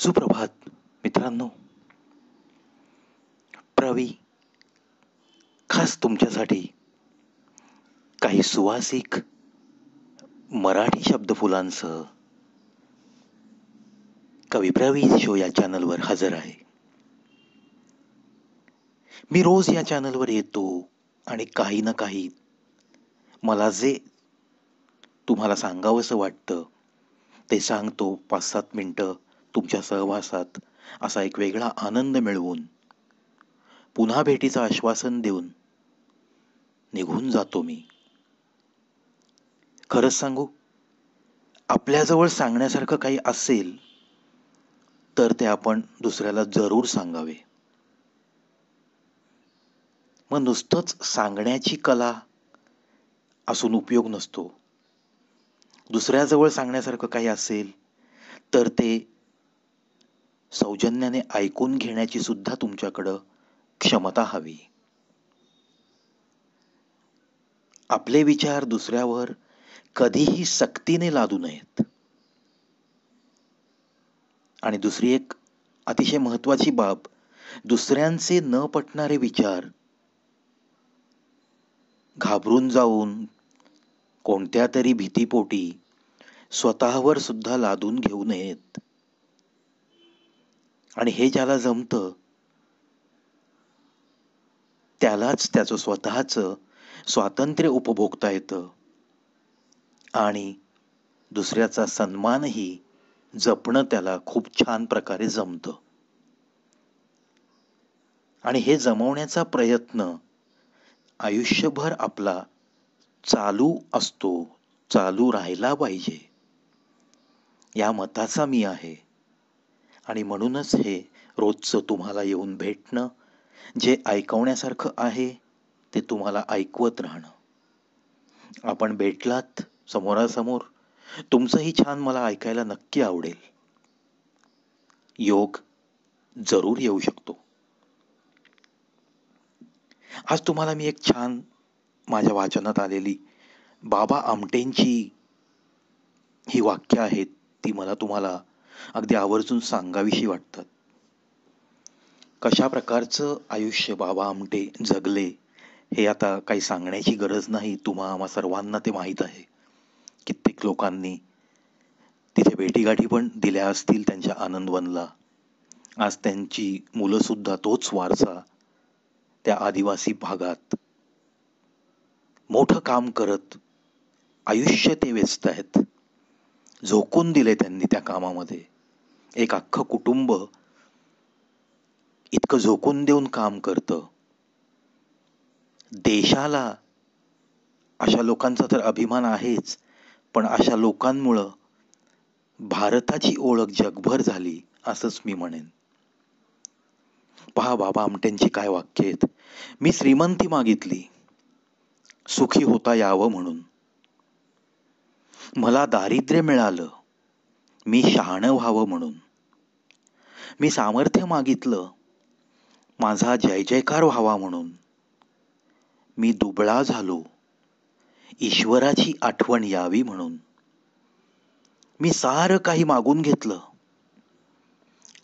सुप्रभात मित्रांनो. प्रवी खास तुमच्यासाठी काही सुवासिक मराठी शब्दफुलांसह कवी प्रवी शो या चॅनलवर हजर आहे. मी रोज या चॅनलवर येतो आणि काही ना काही मला जे तुम्हाला सांगावंसं वाटतं ते सांगतो. 5-7 मिनटं तुमच्या सहवासात असा एक वेगळा आनंद मिळवून पुन्हा भेटीचं आश्वासन देऊन निघून जातो मी. खरंच सांगू, आपल्याजवळ सांगण्यासारखं काही असेल तर ते आपण दुसऱ्याला जरूर सांगावे. मग नुसतंच सांगण्याची कला असून उपयोग नसतो. दुसऱ्याजवळ सांगण्यासारखं काही असेल तर ते सौजन्याने ऐकून घेण्याची सुद्धा तुमच्याकडं क्षमता हवी. आपले विचार दुसऱ्यावर कधीही सक्तीने लादू नयेत. आणि दुसरी एक अतिशय महत्वाची बाब, दुसऱ्यांचे न पटणारे विचार घाबरून जाऊन कोणत्या तरी भीतीपोटी स्वतःवर सुद्धा लादून घेऊ नयेत. आणि हे ज्याला जमतं त्यालाच त्याचं स्वतःचं स्वातंत्र्य उपभोगता येतं आणि दुसऱ्याचा सन्मानही जपणं त्याला खूप छान प्रकारे जमतं. आणि हे जमवण्याचा प्रयत्न आयुष्यभर आपला चालू असतो, चालू राहिला पाहिजे या मताचा मी आहे. आणि म्हणूनच हे रोजचं तुम्हाला येऊन भेटणं, जे ऐकवण्यासारखं आहे ते तुम्हाला ऐकवत राहणं. आपण भेटलात समोरासमोर, तुमचंही छान मला ऐकायला नक्की आवडेल. योग जरूर येऊ शकतो. आज तुम्हाला मी एक छान माझ्या वाचनात आलेली बाबा आमटेंची ही वाक्य आहेत, ती मला तुम्हाला अगदी आवर्जून सांगावीशी वाटतात. कशा प्रकारचं आयुष्य बाबा आमटे जगले हे आता काही सांगण्याची गरज नाही. आम्हा सर्वांना ते माहीत आहे. कित्येक लोकांनी तिथे भेटीगाठी पण दिल्या असतील त्यांच्या आनंदवनला. आज त्यांची मुलं सुद्धा तोच वारसा त्या आदिवासी भागात मोठं काम करत आयुष्य ते वेचत आहेत. झोकून दिले त्यांनी त्या कामामध्ये. एक अख्खं कुटुंब इतकं झोकून देऊन काम करतं. देशाला अशा लोकांचा तर अभिमान आहेच, पण अशा लोकांमुळं भारताची ओळख जगभर झाली असंच मी म्हणेन. पहा बाबा आमटेंची काय वाक्य आहेत. मी श्रीमंती मागितली सुखी होता यावं म्हणून. मला दारिद्र्य मिळालं मी शहाणं व्हावं म्हणून. मी सामर्थ्य मागितलं माझा जय जयकार व्हावा म्हणून. मी दुबळा झालो ईश्वराची आठवण यावी म्हणून. मी सारं काही मागून घेतलं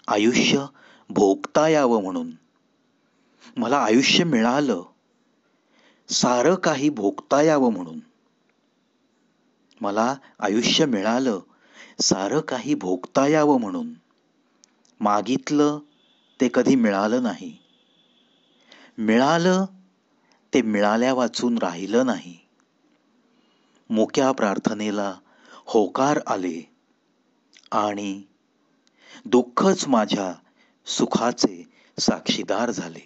आयुष्य भोगता यावं म्हणून. मला आयुष्य मिळालं सारं काही भोगता यावं म्हणून. मला आयुष्य मिळालं सारं काही भोगता यावं म्हणून. मागितलं ते कधी मिळालं नाही. मिळालं ते मिळाल्या वाचून राहिलं नाही. मुक्या प्रार्थनेला होकार आले आणि दुःखच माझ्या सुखाचे साक्षीदार झाले.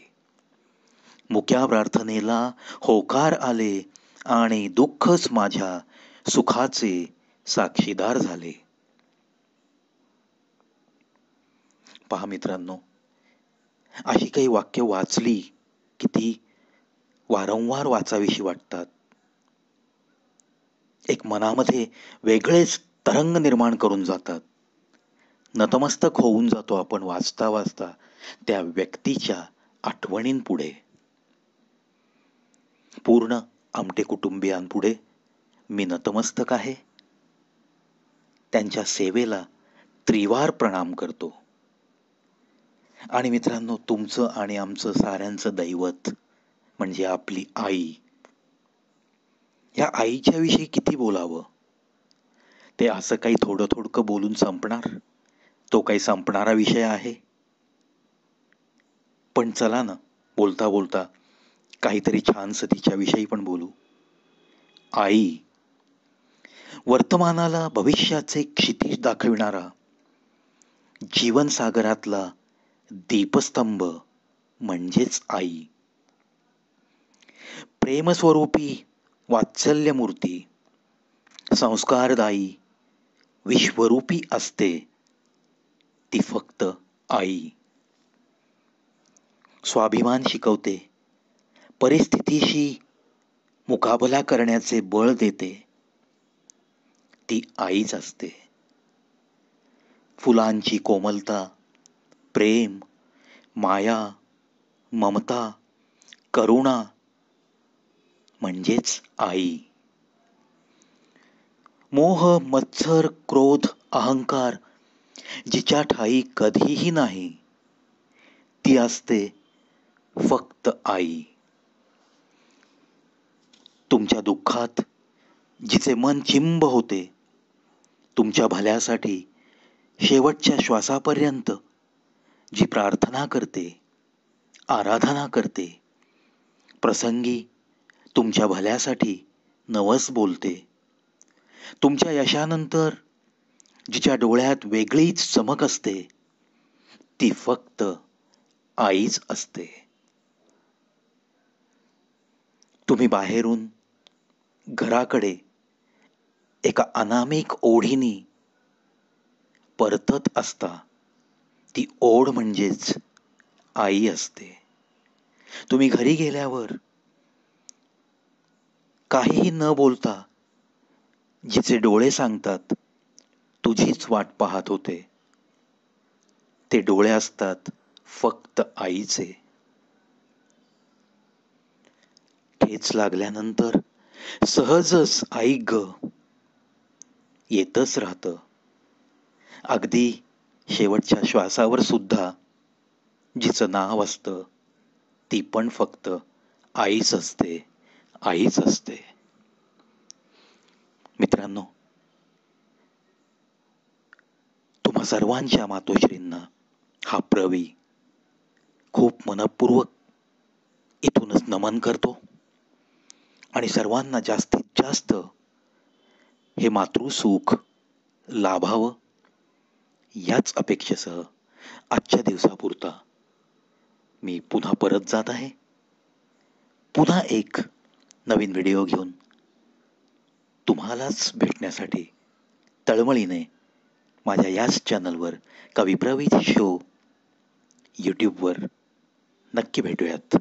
मुक्या प्रार्थनेला होकार आले आणि दुःखच माझ्या सुखाचे साक्षीदार झाले. पहा मित्रांनो, अशी काही वाक्य वाचली की ती वारंवार वाचावीशी वाटतात. एक मनामध्ये वेगळेच तरंग निर्माण करून जातात. नतमस्तक होऊन जातो आपण वाचता वाचता त्या व्यक्तीच्या आठवणींपुढे. पूर्ण आमटे कुटुंबियांपुढे मी नतमस्तक आहे. त्यांच्या सेवेला त्रिवार प्रणाम करतो. आणि मित्रांनो, तुमचं आणि आमचं साऱ्यांचं दैवत म्हणजे आपली आई. या आईच्या विषयी किती बोलावं? ते असं काही थोडं थोडकं बोलून संपणार? तो काही संपणारा विषय आहे? पण चला ना, बोलता बोलता काहीतरी छानसं तिच्या विषयी पण बोलू. आई, वर्तमानाला भविष्याचे क्षितिज दाखविणारा जीवनसागरातला दीपस्तंभ म्हणजेच आई. प्रेमस्वरूपी वात्सल्यमूर्ती, संस्कारदायी विश्वरूपी असते ती फक्त आई. स्वाभिमान शिकवते, परिस्थितीशी मुकाबला करण्याचे बळ देते ती आईच असते. फुलांची कोमलता, प्रेम, माया, ममता, करुणा म्हणजेच आई. मोह, मत्सर, क्रोध, अहंकार जिच्या ठाई कधीही नाही, ती असते फक्त आई. तुमच्या दुःखात जिचे मन चिंब होते, तुमच्या भल्यासाठी शेवटच्या श्वासापर्यंत जी प्रार्थना करते, आराधना करते, प्रसंगी तुमच्या भल्यासाठी नवस बोलते, तुमच्या यशानंतर जिच्या डोळ्यात वेगळीच चमक असते, ती फक्त आईच असते. तुम्ही बाहेरून घराकडे एका अनामिक ओढीने परतत असता, ती ओढ म्हणजेच आई असते. तुम्ही घरी गेल्यावर काहीही न बोलता जिचे डोळे सांगतात तुझीच वाट पाहत होते, ते डोळे असतात फक्त आईचे. ठेच लागल्यानंतर सहजच आई ग येतच राहतं. अगदी शेवटच्या श्वासावर सुद्धा जिचं नाव असतं, ती पण फक्त आईच असते, आईच असते. मित्रांनो, तुम्हा सर्वांच्या मातोश्रींना हा प्रवी खूप मनपूर्वक इथूनच नमन करतो आणि सर्वांना जास्तीत जास्त हे मातृसुख लाभावं याच अपेक्षेसह आजच्या दिवसापुरता मी पुन्हा परत जात आहे. पुन्हा एक नवीन व्हिडिओ घेऊन तुम्हालाच भेटण्यासाठी तळमळीने माझ्या याच चॅनलवर कवी प्रवीच शो यूट्यूबवर नक्की भेटूयात.